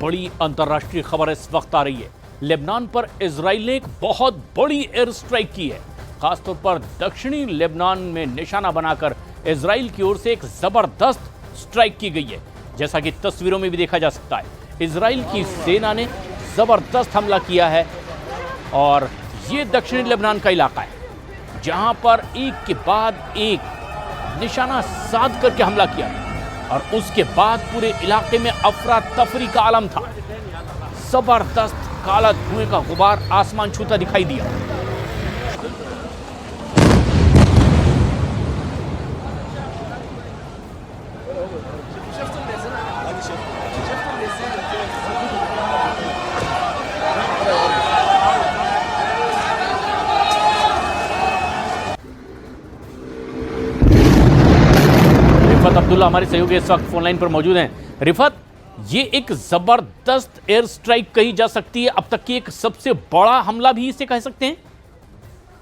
बड़ी अंतर्राष्ट्रीय खबर इस वक्त आ रही है। लेबनान पर इजराइल ने एक बहुत बड़ी एयर स्ट्राइक की है। खासतौर पर दक्षिणी लेबनान में निशाना बनाकर इजराइल की ओर से एक जबरदस्त स्ट्राइक की गई है, जैसा कि तस्वीरों में भी देखा जा सकता है। इजराइल की सेना ने जबरदस्त हमला किया है और ये दक्षिणी लेबनान का इलाका है जहां पर एक के बाद एक निशाना साध करके हमला किया और उसके बाद पूरे इलाके में अफरा तफरी का आलम था। जबरदस्त काला धुएं का गुबार आसमान छूता दिखाई दिया। रिफत अब्दुल्ला हमारे सहयोगी इस वक्त फोनलाइन पर मौजूद हैं। रिफत, ये एक जबरदस्त एयर स्ट्राइक कही जा सकती है, अब तक की एक सबसे बड़ा हमला भी इसे कह सकते हैं।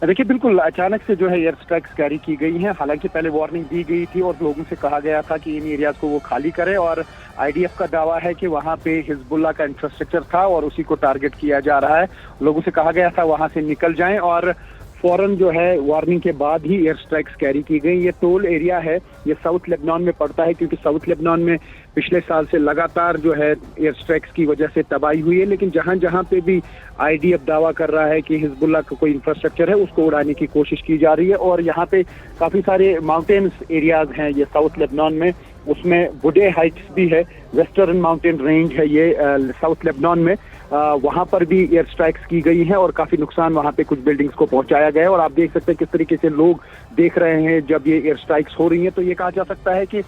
देखिए, बिल्कुल अचानक से जो है एयर स्ट्राइक्स कैरी की गई हैं। हालांकि पहले वार्निंग दी गई थी और लोगों से कहा गया था कि इन एरियाज को वो खाली करें, और आईडीएफ का दावा है कि वहां पे हिजबुल्लाह का इंफ्रास्ट्रक्चर था और उसी को टारगेट किया जा रहा है। लोगों से कहा गया था वहां से निकल जाएं, और फौरन जो है वार्निंग के बाद ही एयर स्ट्राइक्स कैरी की गई। ये टोल एरिया है, ये साउथ लेबनान में पड़ता है, क्योंकि साउथ लेबनान में पिछले साल से लगातार जो है एयर स्ट्राइक्स की वजह से तबाही हुई है। लेकिन जहां जहां पे भी आईडीएफ दावा कर रहा है कि हिजबुल्लाह का कोई इंफ्रास्ट्रक्चर है, उसको उड़ाने की कोशिश की जा रही है। और यहाँ पे काफी सारे माउंटेन्स एरियाज हैं ये साउथ लेबनान में, उसमें बुडे हाइट्स भी है, वेस्टर्न माउंटेन रेंज है ये साउथ लेबनान में। वहां पर भी एयर स्ट्राइक्स की गई हैं और काफी नुकसान वहां पे कुछ बिल्डिंग्स को पहुंचाया गया है। और आप देख सकते हैं किस तरीके से लोग देख रहे हैं जब ये एयर स्ट्राइक्स हो रही हैं। तो ये कहा जा सकता है कि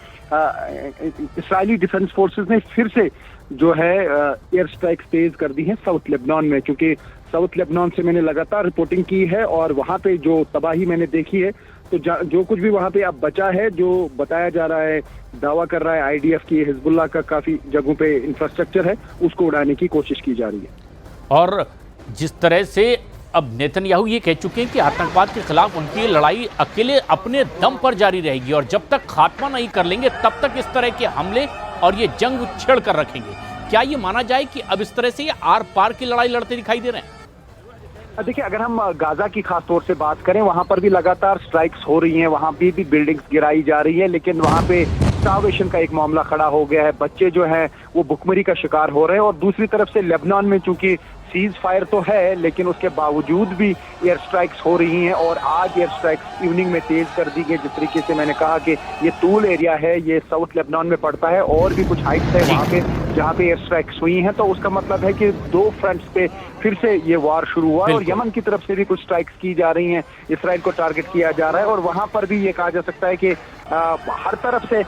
इस्राइली डिफेंस फोर्सेस ने फिर से जो है एयर स्ट्राइक्स तेज कर दी हैं साउथ लेबनान में, क्योंकि साउथ लेबनान से मैंने लगातार रिपोर्टिंग की है और वहां पे जो तबाही मैंने देखी है, तो जो कुछ भी वहां पे अब बचा है, जो बताया जा रहा है, दावा कर रहा है आईडीएफ की हिजबुल्लाह का काफी जगहों पे इंफ्रास्ट्रक्चर है, उसको उड़ाने की कोशिश की जा रही है। और जिस तरह से अब नेतन्याहू ये कह चुके हैं कि आतंकवाद के खिलाफ उनकी लड़ाई अकेले अपने दम पर जारी रहेगी और जब तक खात्मा नहीं कर लेंगे तब तक इस तरह के हमले और ये जंग छेड़ कर रखेंगे। क्या ये माना जाए कि अब इस तरह से ये आर पार की लड़ाई लड़ते दिखाई दे रहे हैं? देखिए, अगर हम गाजा की खास तौर से बात करें, वहां पर भी लगातार स्ट्राइक्स हो रही हैं, वहां भी बिल्डिंग्स गिराई जा रही है, लेकिन वहां पे स्टार्वेशन का एक मामला खड़ा हो गया है। बच्चे जो हैं वो भुखमरी का शिकार हो रहे हैं। और दूसरी तरफ से लेबनान में चूंकि सीज फायर तो है, लेकिन उसके बावजूद भी एयर स्ट्राइक्स हो रही हैं और आज एयर स्ट्राइक्स इवनिंग में तेज कर दी गई। जिस तरीके से मैंने कहा कि ये तूल एरिया है, ये साउथ लेबनान में पड़ता है और भी कुछ हाइट्स है वहाँ पे जहाँ पे एयर स्ट्राइक्स हुई हैं। तो उसका मतलब है कि दो फ्रंट्स पे फिर से ये वार शुरू हुआ है और यमन की तरफ से भी कुछ स्ट्राइक्स की जा रही हैं, इसराइल को टारगेट किया जा रहा है। और वहां पर भी ये कहा जा सकता है कि हर तरफ से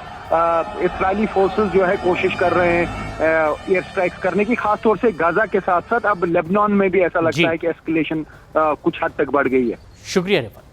इस्राएली फोर्सेस जो है कोशिश कर रहे हैं एयर स्ट्राइक्स करने की, खासतौर से गाजा के साथ साथ अब लेबनान में भी ऐसा लगता है कि एस्केलेशन कुछ हद तक बढ़ गई है। शुक्रिया रिफत।